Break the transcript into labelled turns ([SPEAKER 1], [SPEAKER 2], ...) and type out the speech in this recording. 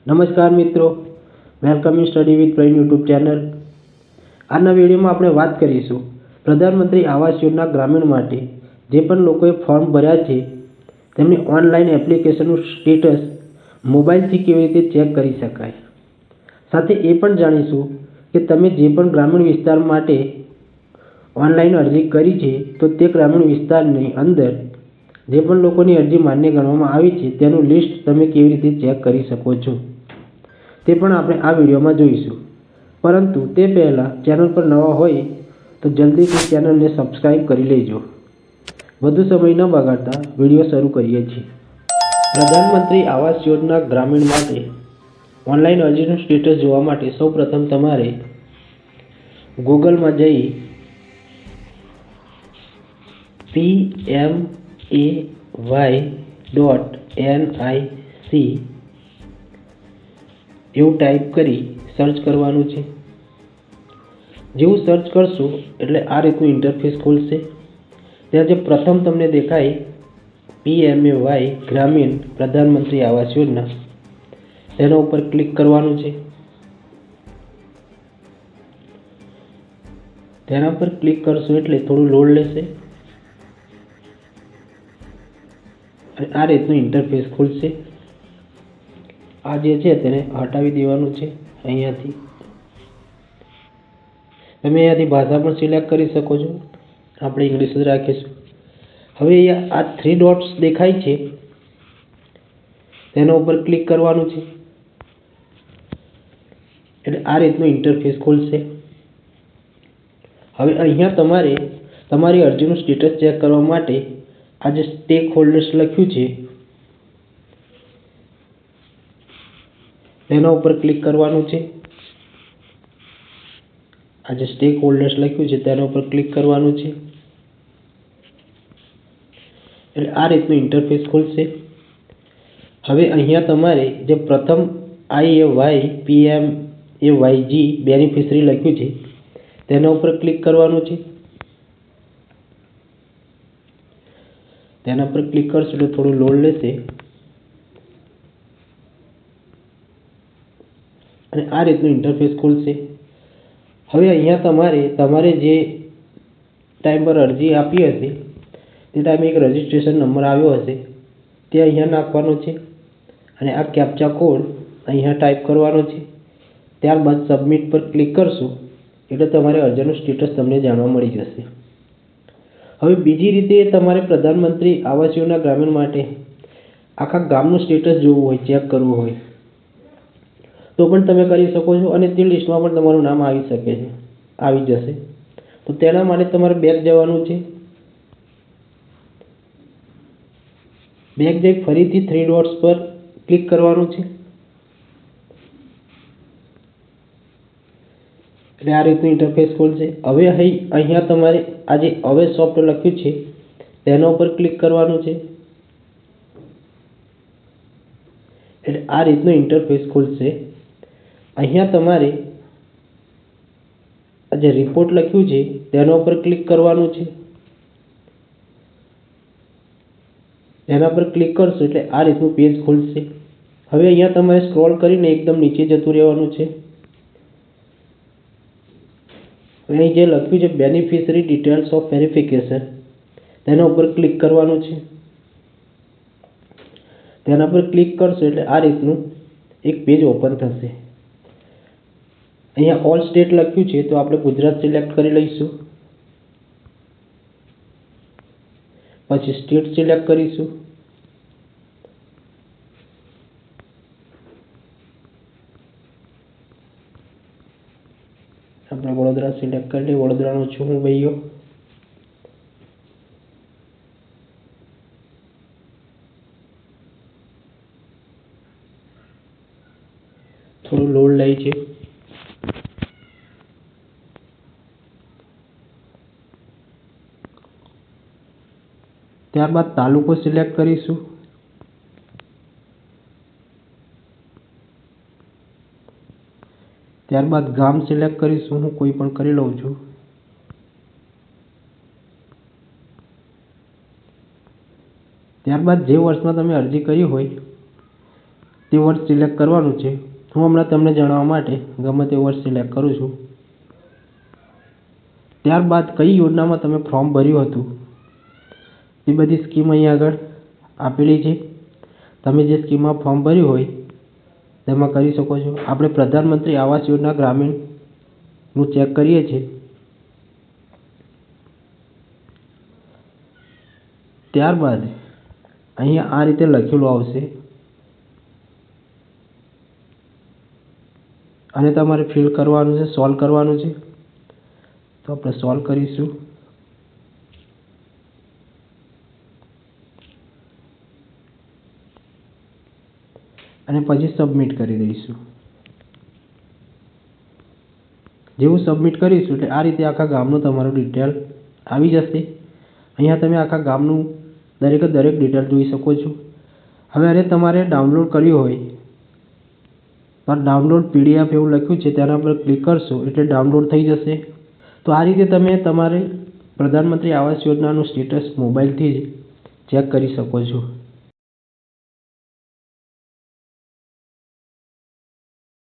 [SPEAKER 1] નમસ્કાર મિત્રો, welcome in study with Praveen YouTube channel. આજના વિડીયોમાં આપણે વાત કરીશું પ્રધાનમંત્રી આવાસ યોજના ગ્રામીણ માટે જે પણ લોકોએ ફોર્મ ભર્યા છે તેમની ઓનલાઈન એપ્લિકેશનનું સ્ટેટસ મોબાઈલથી કેવી રીતે ચેક કરી શકાય. સાથે એ પણ જાણીશું કે તમે જે પણ ગ્રામીણ વિસ્તાર માટે ઓનલાઈન અરજી કરી છે તો તે ગ્રામીણ વિસ્તારની અંદર જે પણ લોકોની અરજી માન્ય ગણવામાં આવી છે તેનું લિસ્ટ તમે કેવી રીતે ચેક કરી શકો છો તે પણ આપણે આ વિડીયોમાં જોઈશું. પરંતુ તે પહેલાં ચેનલ પર નવા હોય તો જલ્દીથી ચેનલને સબસ્ક્રાઈબ કરી લેજો. વધુ સમય ન બગાડતા વિડીયો શરૂ કરીએ છીએ. પ્રધાનમંત્રી આવાસ યોજના ગ્રામીણ માટે ઓનલાઈન અરજીનું સ્ટેટસ જોવા માટે સૌપ્રથમ તમારે ગૂગલમાં જઈ PMAY.NIC એવું ટાઈપ કરી સર્ચ કરવાનું છે. જેવું સર્ચ કરશો એટલે આ રીતનું ઇન્ટરફેસ ખુલશે. ત્યાં જે પ્રથમ તમને દેખાય PMAY ગ્રામીણ પ્રધાનમંત્રી આવાસ યોજના તેના ઉપર ક્લિક કરવાનું છે. તેના પર ક્લિક કરશો એટલે થોડું લોડ લેશે અને આ રીતનું ઇન્ટરફેસ ખુલશે. આ જે છે તેને હટાવી દેવાનું છે. અહીંયાથી તમે અહીંયાથી ભાષા પણ સિલેક્ટ કરી શકો છો. આપણે ઇંગ્લિશ જ રાખીશું. હવે અહીંયા આ 3 ડોટ્સ દેખાય છે તેના ઉપર ક્લિક કરવાનું છે એટલે આ રીતનું ઇન્ટરફેસ ખુલશે. હવે અહીંયા તમારે તમારી અરજીનું સ્ટેટસ ચેક કરવા માટે આ જે સ્ટેક હોલ્ડર્સ લખ્યું છે તેના ઉપર ક્લિક કરવાનું છે. આ જે સ્ટેક હોલ્ડર્સ લખ્યું છે તેના ઉપર ક્લિક કરવાનું છે એટલે આ રીતનું ઇન્ટરફેસ ખુલશે. હવે અહીંયા તમારે જે પ્રથમ IAY/PMAYG બેનિફિશરી લખ્યું છે તેના ઉપર ક્લિક કરવાનું છે. તેના પર ક્લિક કરશો એટલે થોડું લોડ લેશે અને આ રીતનું ઇન્ટરફેસ ખુલશે. હવે અહીંયા તમારે જે ટાઈમ પર અરજી આપી હશે તે ટાઈમે એક રજિસ્ટ્રેશન નંબર આવ્યો હશે તે અહીંયા નાખવાનો છે અને આ કેપ્ચા કોડ અહીંયા ટાઈપ કરવાનો છે. ત્યારબાદ સબમિટ પર ક્લિક કરશો એટલે તમારે અરજીનું સ્ટેટસ તમને જાણવા મળી જશે. હવે બીજી રીતે તમારે પ્રધાનમંત્રી આવાસ યોજના ગ્રામીણ માટે આખા ગામનું સ્ટેટસ જોવું હોય, ચેક કરવું હોય તો પણ તમે કરી શકો છો અને તે લિસ્ટમાં પણ તમારું નામ આવી જશે. તો તેના માટે તમારે બેક જવાનું છે. બેક જઈ ફરીથી 3 ડોટ્સ પર ક્લિક કરવાનું છે એટલે આ રીતનું ઇન્ટરફેસ ખોલશે. હવે અહીંયા તમારે આ જે હવે સોફ્ટ લખ્યું છે તેના ઉપર ક્લિક કરવાનું છે એટલે આ રીતનું ઇન્ટરફેસ ખુલશે. અહીંયા તમારે આ જે રિપોર્ટ લખ્યું છે તેના ઉપર ક્લિક કરવાનું છે. તેના પર ક્લિક કરશો એટલે આ રીતનું પેજ ખુલશે. હવે અહીંયા તમારે સ્ક્રોલ કરીને એકદમ નીચે જતું રહેવાનું છે. અહીં જે લખ્યું છે બેનિફિશરી ડિટેલ્સ ઓફ વેરિફિકેશન તેના ઉપર ક્લિક કરવાનું છે. તેના પર ક્લિક કરશો એટલે આ રીતનું એક પેજ ઓપન થશે. અહીંયા ઓલ સ્ટેટ લખ્યું છે તો આપણે ગુજરાત સિલેક્ટ કરી લઈશું. પછી સ્ટેટ સિલેક્ટ કરીશું. આપણે વડોદરા સિલેક્ટ કરી લઈએ. વડોદરાનો છું હું ભાઈઓ. થોડું લોડ લે છે. ત્યારબાદ તાલુકો સિલેક્ટ કરીશું. ત્યારબાદ ગામ સિલેક્ટ કરીશું. હું કોઈ પણ કરી લઉં છું. ત્યારબાદ જે વર્ષમાં તમે અરજી કરી હોય તે વર્ષ સિલેક્ટ કરવાનું છે. હું હમણાં તમને જણાવવા માટે ગમે તે વર્ષ સિલેક્ટ કરું છું. ત્યારબાદ કઈ યોજનામાં તમે ફોર્મ ભર્યું હતું એ બધી સ્કીમ અહીંયા આગળ આપેલી છે. તમે જે સ્કીમમાં ફોર્મ ભર્યું હોય તેમાં કરી શકો છો. આપણે પ્રધાનમંત્રી આવાસ યોજના ગ્રામીણનું ચેક કરીએ છીએ. ત્યારબાદ અહીંયા આ રીતે લખેલું આવશે અને તમારે ફિલ કરવાનું છે, સોલ્વ કરવાનું છે. તો આપણે સોલ્વ કરીશું. અને પછી સબમિટ કરી દઈશું. જેવું સબમિટ કરીશું એટલે આ રીતે આખા ગામનું તમારું ડિટેલ આવી જશે. અહીંયા તમે આખા ગામનું દરેક ડિટેલ જોઈ શકો છો. હવે આને તમારે ડાઉનલોડ કર્યું હોય તો ડાઉનલોડ PDF એવું લખ્યું છે તેના પર ક્લિક કરશો એટલે ડાઉનલોડ થઈ જશે. તો આ રીતે તમે તમારે પ્રધાનમંત્રી આવાસ યોજનાનું સ્ટેટસ મોબાઈલથી જ ચેક કરી શકો છો.